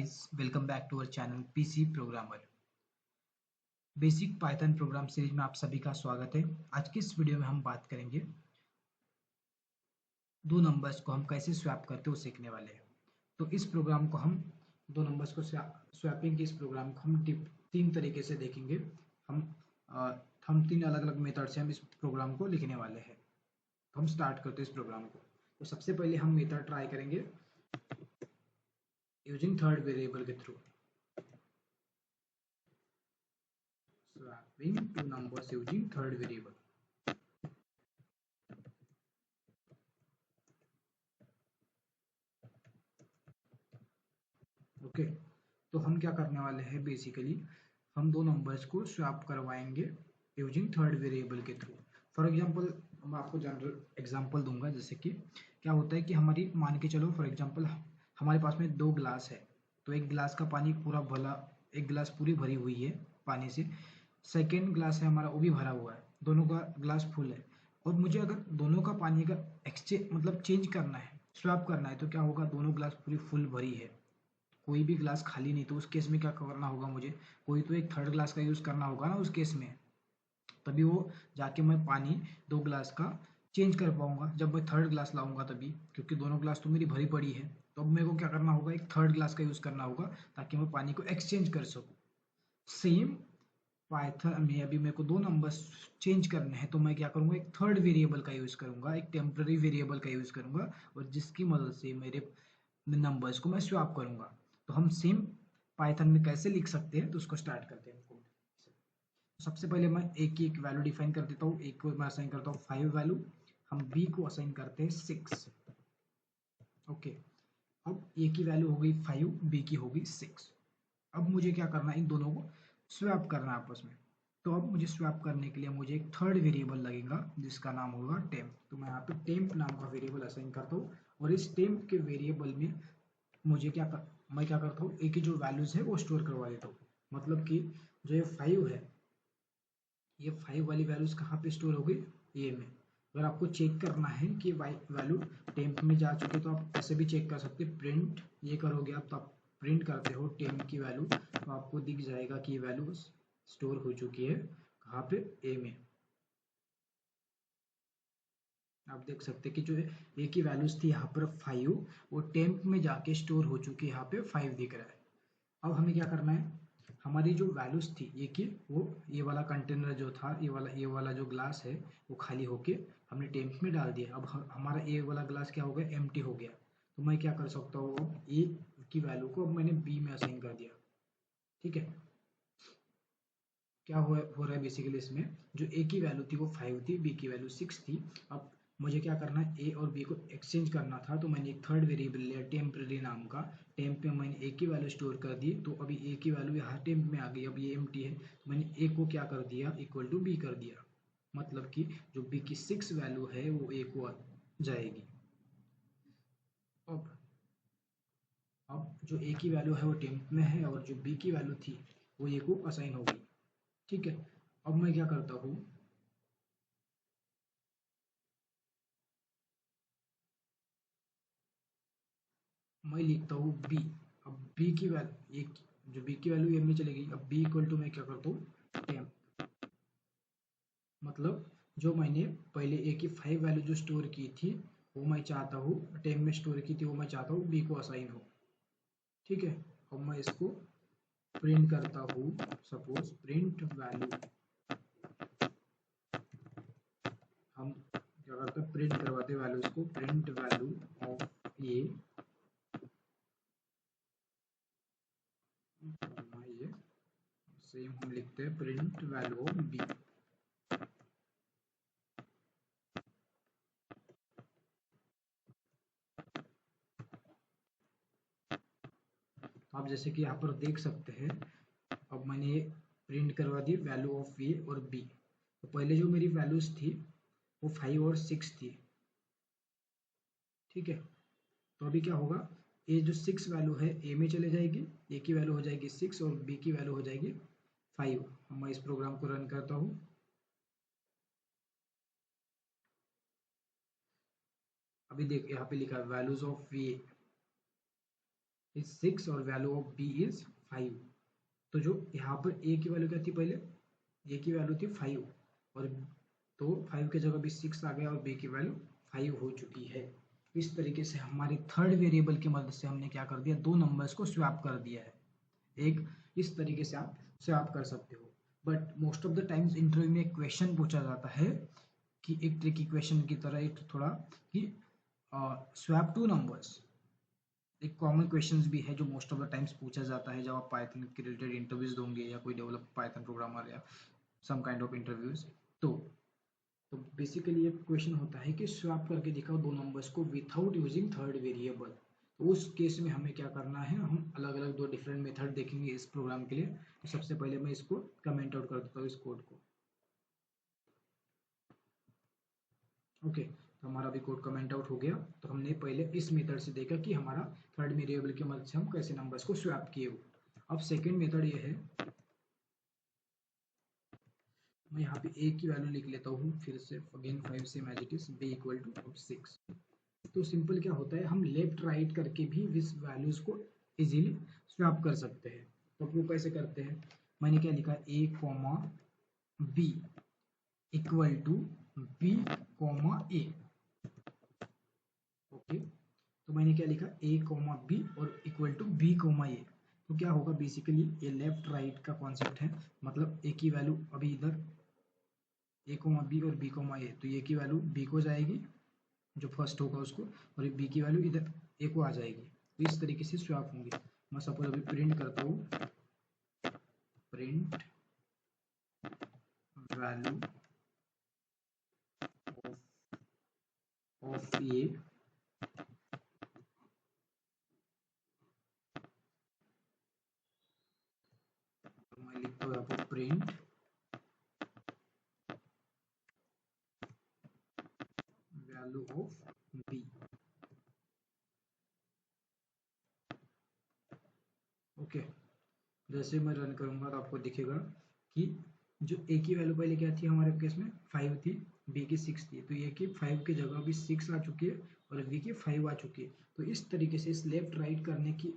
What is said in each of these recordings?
guys, welcome back to our channel PC Programmer। Basic Python programme series में आप सभी का स्वागत है। आज की इस वीडियो में हम बात करेंगे दो नंबर्स को हम कैसे स्वैप करते हैं वो सीखने वाले हैं। तो इस प्रोग्राम को हम दो नंबर्स को स्वैपिंग के इस प्रोग्राम को हम तीन तरीके से देखेंगे। हम तीन अलग अलग मेथड से हम इस प्रोग्राम को लिखने वाले हैं। तो हम स्टार्ट करते हैं इस प्रोग्राम को। तो सबसे पहले हम मेथड ट्राई करेंगे यूजिंग थर्ड वेरिएबल के through. Swapping two numbers using third variable। Okay तो हम क्या करने वाले हैं, बेसिकली हम दो नंबर्स को स्वैप करवाएंगे यूजिंग थर्ड वेरिएबल के थ्रू। फॉर एग्जांपल मैं आपको जनरल एग्जांपल दूंगा, जैसे कि क्या होता है कि हमारी मान के चलो फॉर एग्जांपल हमारे पास में दो ग्लास है। तो एक गिलास का पानी पूरा भला, एक गिलास पूरी भरी हुई है पानी से, सेकेंड ग्लास है हमारा वो भी भरा हुआ है, दोनों का ग्लास फुल है। और मुझे अगर दोनों का पानी का एक्सचेंज मतलब चेंज करना है, स्वैप करना है, तो क्या होगा, दोनों ग्लास पूरी फुल भरी है, कोई भी ग्लास खाली नहीं। तो उस केस में क्या करना होगा, मुझे कोई तो एक थर्ड ग्लास का यूज़ करना होगा ना उस केस में, तभी वो जाके मैं पानी दो ग्लास का चेंज कर पाऊंगा जब मैं थर्ड ग्लास लाऊंगा तभी, क्योंकि दोनों ग्लास तो मेरी भरी पड़ी है। तो अब मेरे को क्या करना होगा, एक थर्ड ग्लास का यूज़ करना होगा ताकि मैं पानी को एक्सचेंज कर सकूँ। सेम पाइथन में अभी मेरे को दो नंबर्स चेंज करने हैं, तो मैं क्या करूंगा, एक थर्ड वेरिएबल का यूज़ करूंगा, एक टेम्पररी वेरिएबल का यूज़ करूंगा, और जिसकी मदद से मेरे नंबर्स को मैं स्वैप करूंगा। तो हम सेम पाइथन में कैसे लिख सकते हैं, तो उसको स्टार्ट करते हैं कोड। सबसे पहले मैं ए की एक वैल्यू डिफाइन कर देता हूँ। ए को मैं असाइन करता हूँ 5 वैल्यू, हम बी को असाइन करते हैं 6। ओके, अब ए की वैल्यू हो गई 5, बी की होगी 6। अब मुझे क्या करना है, इन दोनों को स्वैप करना है आपस में। तो अब मुझे स्वैप करने के लिए मुझे एक थर्ड वेरिएबल लगेगा जिसका नाम होगा टेम्प। तो मैं यहाँ पे टेम्प नाम का वेरिएबल असाइन करता हूँ, और इस टेम्प के वेरिएबल में मुझे मैं क्या करता हूँ, ए की जो वैल्यूज है वो स्टोर करवा देता हूँ। मतलब कि जो ये 5 है, ये 5 वाली वैल्यूज कहाँ पे स्टोर हो गई, ए में। अगर आपको चेक करना है कि वैल्यू टेम्प में जा चुकी है, तो आप ऐसे भी चेक कर सकते हैं। प्रिंट ये करोगे आप, तो आप प्रिंट करते हो टेम्प की वैल्यू, तो आपको दिख जाएगा कि ये वैल्यू स्टोर हो चुकी है कहाँ पे, ए में। आप देख सकते हैं कि जो ए की वैल्यूज थी यहाँ पर 5, वो टेम्प में जाके स्टोर हो चुकी है, यहाँ पे 5 दिख रहा है। अब हमें क्या करना है, हमारी जो वैल्यूज थी ये की, वो ये वाला कंटेनर जो था, ये वाला जो ग्लास है वो खाली होके हमने टेम्प में डाल दिया। अब हमारा ए वाला ग्लास क्या हो गया, एम्प्टी हो गया। तो मैं क्या कर सकता हूँ, अब ए की वैल्यू को अब मैंने बी में असाइन कर दिया। ठीक है, क्या हो रहा है बेसिकली इसमें, जो ए की वैल्यू थी वो 5 थी, बी की वैल्यू 6 थी। अब मुझे क्या करना है, ए और बी को एक्सचेंज करना था, तो मैंने एक थर्ड वेरिएबल लिया टेम्पररी नाम का। टेम्प में मैंने ए की वैल्यू स्टोर कर दी, तो अभी ए की वैल्यू यहाँ टेम्प में आ गई, अब ये एम्प्टी है, तो मैंने ए को क्या कर दिया, इक्वल टू बी कर दिया। मतलब कि जो बी की 6 वैल्यू है वो ए को जाएगी। अब जो ए की वैल्यू है वो टेम्प में है, और जो बी की वैल्यू थी वो ए को असाइन हो गई। ठीक है, अब मैं क्या करता हूँ, मैं लिखता हूँ बी। अब बी की वैल्यू, एक जो बी की वैल्यू एम में चलेगी, अब बी इक्वल टू मैं क्या करता हूँ, टेम्प। मतलब जो मैंने पहले ए की 5 वैल्यू जो स्टोर की थी वो मैं चाहता हूँ, टेम्प में स्टोर की थी वो मैं चाहता हूँ बी को असाइन हो। ठीक है, अब मैं इसको प्रिंट करता हूँ, सपोज प्रिंट वैल्यू, हम क्या करते हैं, प्रिंट करवाते हैं वैल्यूज को, प्रिंट वैल्यू ऑफ ए, ये सेम हम लिखते हैं प्रिंट वैल्यू ऑफ बी। आप जैसे कि यहाँ पर देख सकते हैं, अब मैंने प्रिंट करवा दी वैल्यू ऑफ ए और बी। तो पहले जो मेरी वैल्यूज थी वो 5 और 6 थी। ठीक है, तो अभी क्या होगा, ए जो 6 वैल्यू है ए में चले जाएगी, ए की वैल्यू हो जाएगी 6 और बी की वैल्यू हो जाएगी 5। मैं इस प्रोग्राम को रन करता हूँ। अभी देख यहाँ पे लिखा है वैल्यूज ऑफ ए, इज 6 और वैल्यू ऑफ b इज 5। तो जो यहाँ पर a की वैल्यू क्या थी, पहले a की वैल्यू थी 5 और तो 5 की जगह भी 6 आ गया और b की वैल्यू 5 हो चुकी है। इस तरीके से हमारे थर्ड वेरिएबल की मदद से हमने क्या कर दिया, दो नंबर्स को स्वैप कर दिया है। एक इस तरीके से आप स्वैप कर सकते हो। But most of the times interview में एक क्वेश्चन पूछा जाता है कि एक ट्रिकी क्वेश्चन की तरह, एक थोड़ा कि स्वैप टू नंबर्स, एक कॉमन क्वेश्चंस भी है जो मोस्ट ऑफ द टाइम्स पूछा जाता है जब आप पाइथन के रिलेटेड इंटरव्यूज दोगे या कोई डेवलप पाइथन प्रोग्रामर या सम काइंड ऑफ इंटरव्यूज। तो बेसिकली ये क्वेश्चन होता है कि स्वैप करके दिखाओ दो नंबर्स को विथआउट यूजिंग थर्ड वेरिएबल। तो उस केस में हमें क्या करना है, हम अलग अलग दो डिफरेंट मेथड देखेंगे इस प्रोग्राम के लिए। तो सबसे पहले मैं इसको कमेंट आउट कर देता हूँ, इस कोड को। ओके, तो हमारा भी कोड कमेंट आउट हो गया। तो हमने पहले इस मेथड से देखा कि हमारा थर्ड वेरिएबल की मदद से हम कैसे नंबर्स को स्वैप किए हो। अब सेकेंड मेथड ये है, मैं यहाँ पे a की वैल्यू लिख लेता हूँ फिर से again 5 same as it is, b equal to 6। तो सिंपल क्या होता है, हम लेफ्ट राइट करके भी इस वैल्यूज को इजीली स्वैप कर सकते हैं। तो वो कैसे करते हैं, मैंने क्या लिखा, a comma b equal to b comma a। Okay, तो मैंने क्या लिखा, a कॉमा b और equal to b comma a। तो क्या होगा, बेसिकली ये लेफ्ट राइट का कॉन्सेप्ट है। मतलब a की वैल्यू अभी इधर a कॉमा b और b कॉमा a, तो a की वैल्यू b को जाएगी जो फर्स्ट होगा उसको, और b की वैल्यू इधर a को आ जाएगी। तो इस तरीके से स्वैप होंगे। मैं सपोज अभी प्रिंट करता हूँ, प्रिंट वैल्यू ऑफ a, तो मैं लिखता हूँ यहाँ पर print value of b। Okay, जैसे मैं रन करूंगा तो आपको दिखेगा कि जो a की वैल्यू पहले क्या थी हमारे केस में 5 थी, b की 6 थी, तो ये की 5 की जगह भी 6 आ चुकी है और b की 5 आ चुकी है। तो इस तरीके से इस लेफ्ट राइट करने की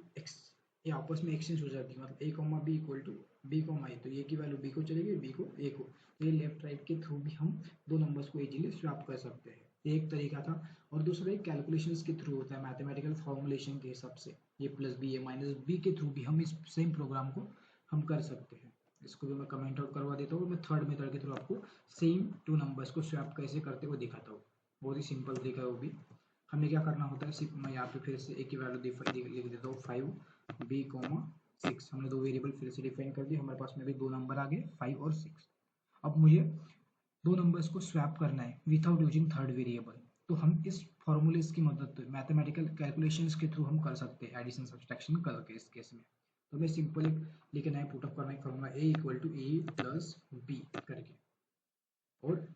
ये आपस में एक्सचेंज हो जाती है। मतलब a comma b equal to b comma a, तो ये की वैल्यू b को चलेगी, b को a को। तो ये लेफ्ट राइट के थ्रू भी हम दो नंबर्स को इजीली स्वैप कर सकते हैं। ये एक तरीका था। और दूसरा एक कैलकुलेशंस के थ्रू होता है, मैथमेटिकल फॉर्मुलेशन के हिसाब से ए प्लस बी, ए माइनस बी के थ्रू भी हम इस सेम प्रोग्राम को हम कर सकते हैं। इसको भी मैं कमेंट आउट करवा देता हूँ। मैं थर्ड मेथड के थ्रू आपको सेम टू नंबर्स को स्वैप कैसे करते हुए दिखाता हूँ। बहुत ही सिंपल तरीका है वो भी। हमें क्या करना होता है, सिर्फ मैं यहाँ पे फिर से ए की वैल्यू लिख देता हूँ 5 b कॉमा 6। हमने दो वेरिएबल फिर से डिफाइन कर दिए, हमारे पास में भी दो नंबर आ गए 5 और 6। अब मुझे दो नंबर्स को स्वैप करना है विदाउट यूजिंग थर्ड वेरिएबल। तो हम इस फॉर्मूलेस की मदद से मैथमेटिकल कैलकुलेशंस के थ्रू हम कर सकते हैं एडिशन सब्सट्रैक्शन करके इस केस में। तो मैं सिंपल एक लिखना है, पुटअप करना है formula a equal to A plus b करके। और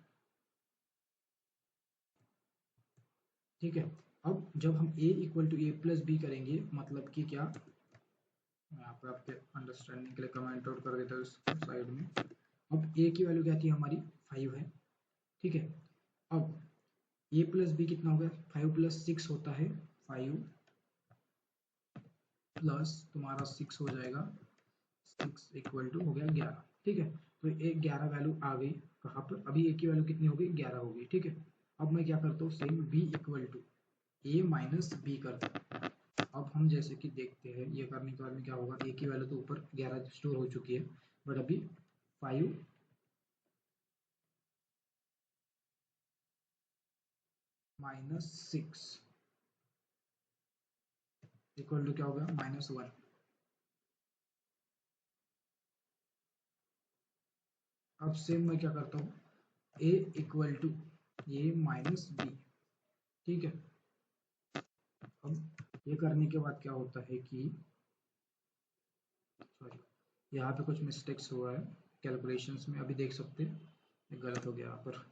ठीक है, अब जब हम a equal to A plus b करेंगे, मतलब कि क्या, मैं यहाँ पे आपके अंडरस्टैंडिंग के लिए कमेंट आउट कर देता हूँ इस साइड में। अब a की वैल्यू क्या थी हमारी 5 है, ठीक है। अब a प्लस बी कितना होगा, 5 प्लस 6 होता है 5 प्लस तुम्हारा 6 हो जाएगा, 6 इक्वल टू हो गया 11, ठीक है। तो एक 11 वैल्यू आ गई कहाँ पर, अभी a की वैल्यू कितनी हो गई, 11 हो गई, ठीक है। अब मैं क्या करता हूँ, same b equal to a minus b करता हूँ। अब हम जैसे कि देखते हैं, ये करने के बाद में क्या होगा, a की वैल्यू तो ऊपर 11 स्टोर हो चुकी है, बट अभी 5 माइनस 6 इक्वल टू क्या हो गया, -1। अब सेम मैं क्या करता हूँ, a equal to A minus b, ठीक है। अब ये करने के बाद क्या होता है कि, सॉरी, यहाँ पे कुछ मिस्टेक्स हुआ है कैलकुलेशंस में, अभी देख सकते हैं, ये गलत हो गया यहाँ पर।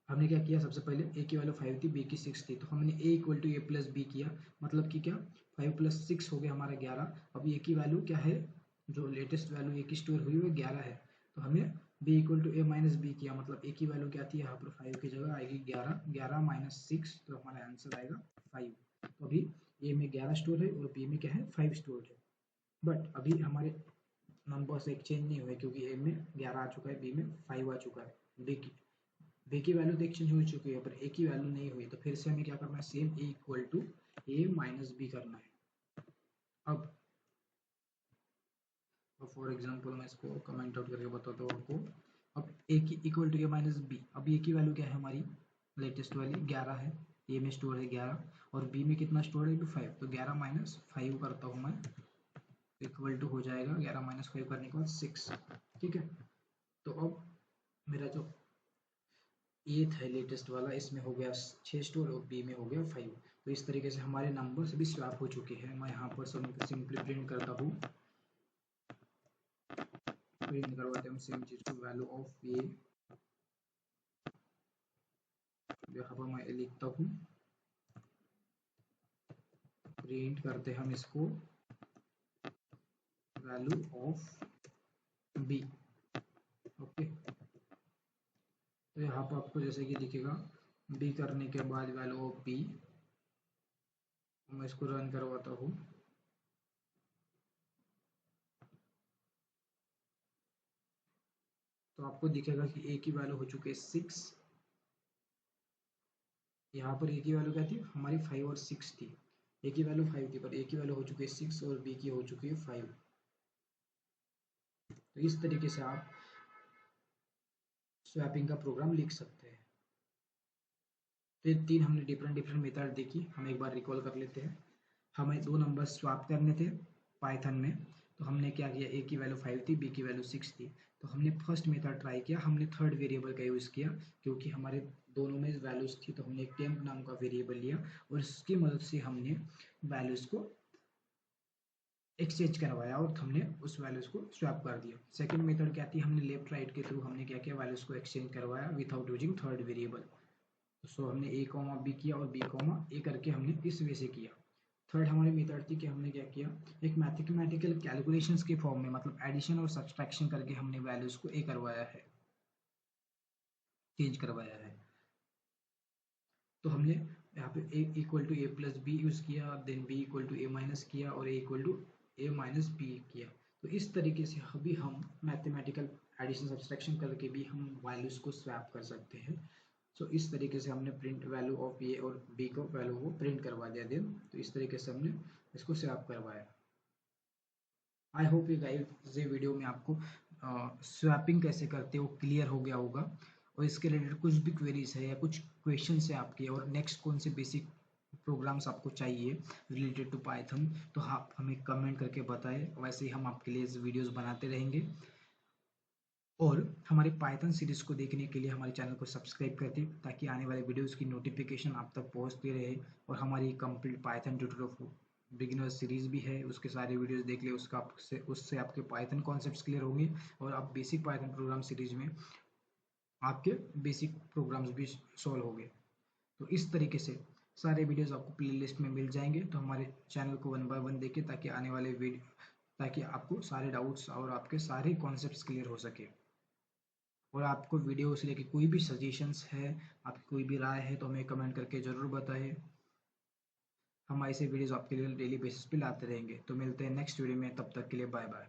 हमने क्या किया, सबसे पहले a की वैल्यू 5 थी, b की 6 थी, तो हमने a equal to A plus b किया। मतलब कि क्या, 5 प्लस 6 हो गया हमारा 11। अब a की वैल्यू क्या है, जो लेटेस्ट वैल्यू a की स्टोर हुई है 11 है, तो हमें b equal to A minus B किया। मतलब a की वैल्यू क्या थी, यहाँ पर 5 की जगह आएगी 11, 11 माइनस 6, तो हमारा आंसर आएगा 5। तो अभी ए में 11 स्टोर है और बी में क्या है 5 स्टोर है। बट अभी हमारे नंबर्स एक्सचेंज नहीं हुए क्योंकि ए में 11 आ चुका है, बी में 5 आ चुका है। बी की वैल्यू तो एक्सचेंज हो चुकी है पर ए की वैल्यू नहीं हुई, तो फिर से हमें क्या करना है, same a equal to A minus b करना है। अब फॉर एग्जांपल मैं इसको कमेंट आउट करके बताता हूँ आपको। अब ए की equal to A minus b, अब ए की वैल्यू क्या है हमारी लेटेस्ट वाली 11 है, ए में स्टोर है 11 और बी में कितना स्टोर है 5, तो 11 माइनस 5 करता हूँ मैं, इक्वल टू हो जाएगा 11 माइनस 5 करने के बाद 6। ठीक है, तो अब मेरा जो एथ है लेटेस्ट वाला, इसमें हो गया 6 स्टोर और बी में हो गया 5। तो इस तरीके से हमारे नंबर सभी स्वैप हो चुके हैं। मैं यहाँ पर सिंपली प्रिंट करता हूँ, प्रिंट करवाते हैं सेम चीज को, वैल्यू ऑफ ए, यहाँ पर मैं लिखता हूँ, प्रिंट करते हैं हम इसको, वैल्यू ऑफ बी। ओके, तो यहाँ पर आपको जैसे कि दिखेगा बी करने के बाद वैल्यू ऑफ बी, मैं इसको रन करवाता हूँ। तो आपको दिखेगा कि ए की वैल्यू हो चुकी है 6, यहाँ पर ए की वैल्यू क्या थी हमारी 5 और 6 थी, ए की वैल्यू 5 थी पर ए की वैल्यू हो चुकी है 6 और बी की हो चुकी है 5। तो इस तरीके से आप स्वैपिंग का प्रोग्राम लिख सकते हैं। तो ये 3 हमने डिफरेंट मेथड देखी, हम एक बार रिकॉल कर लेते हैं। हमें 2 नंबर स्वैप करने थे पाइथन में, तो हमने क्या किया, ए की वैल्यू 5 थी, बी की वैल्यू 6 थी, तो हमने फर्स्ट मेथड ट्राई किया, हमने थर्ड वेरिएबल का यूज़ किया क्योंकि हमारे दोनों में वैल्यूज़ थी, तो हमने एक टेम्प नाम का वेरिएबल लिया और इसकी मदद से हमने वैल्यूज़ को एक्सचेंज करवाया और हमने उस वैल्यूज को स्वैप कर दिया। सेकंड मेथड क्या थी, हमने लेफ्ट राइट के थ्रू हमने क्या किया, वैल्यूज को एक्सचेंज करवाया विदाउट यूजिंग थर्ड वेरिएबल। सो हमने ए कॉमा बी किया और बी कॉमा ए करके हमने इस वे से किया। थर्ड हमारी मेथड थी कि हमने क्या किया, एक मैथमेटिकल कैलकुलेशंस के फॉर्म में, मतलब एडिशन और सब्सट्रैक्शन करके हमने वैल्यूज को ए करवाया है, चेंज करवाया है। तो हमने यहाँ पे A equal to A plus B use किया, then B equal to A minus किया और A equal to A minus B किया। तो इस तरीके से अभी हम मैथमेटिकल एडिशन सब्सट्रैक्शन करके भी हम वैल्यूज़ को स्वैप कर सकते हैं। सो इस तरीके से हमने प्रिंट वैल्यू ऑफ ए और बी को वैल्यू को प्रिंट करवा दिया देन, तो इस तरीके से हमने इसको स्वैप करवाया। आई होप ये गाइस, ये वीडियो में आपको स्वैपिंग कैसे करते हो क्लियर हो गया होगा, और इसके रिलेटेड कुछ भी क्वेरीज है या कुछ क्वेश्चन है आपके, और नेक्स्ट कौन से बेसिक प्रोग्राम्स आपको चाहिए रिलेटेड टू पाइथन, तो आप हमें कमेंट करके बताएं, वैसे ही हम आपके लिए वीडियोस बनाते रहेंगे। और हमारे पाइथन सीरीज को देखने के लिए हमारे चैनल को सब्सक्राइब कर दें ताकि आने वाले वीडियोस की नोटिफिकेशन आप तक पहुंचती रहे। और हमारी complete Python tutorial beginner series भी है, उसके सारे वीडियोस देख ले, उससे आपके पाइथन कॉन्सेप्ट्स क्लियर होंगे और आप बेसिक पाइथन प्रोग्राम सीरीज में आपके बेसिक प्रोग्राम्स भी सॉल्व होंगे। तो इस तरीके से सारे वीडियोस आपको प्लेलिस्ट में मिल जाएंगे, तो हमारे चैनल को 1 बाय 1 देखें ताकि आने वाले वीडियो, ताकि आपको सारे डाउट्स और आपके सारे कॉन्सेप्ट्स क्लियर हो सके। और आपको वीडियो से लेके कोई भी सजेशंस है, आपकी कोई भी राय है, तो हमें कमेंट करके ज़रूर बताएं। हम ऐसे वीडियोस आपके लिए डेली बेसिस पे लाते रहेंगे। तो मिलते हैं नेक्स्ट वीडियो में, तब तक के लिए बाय बाय।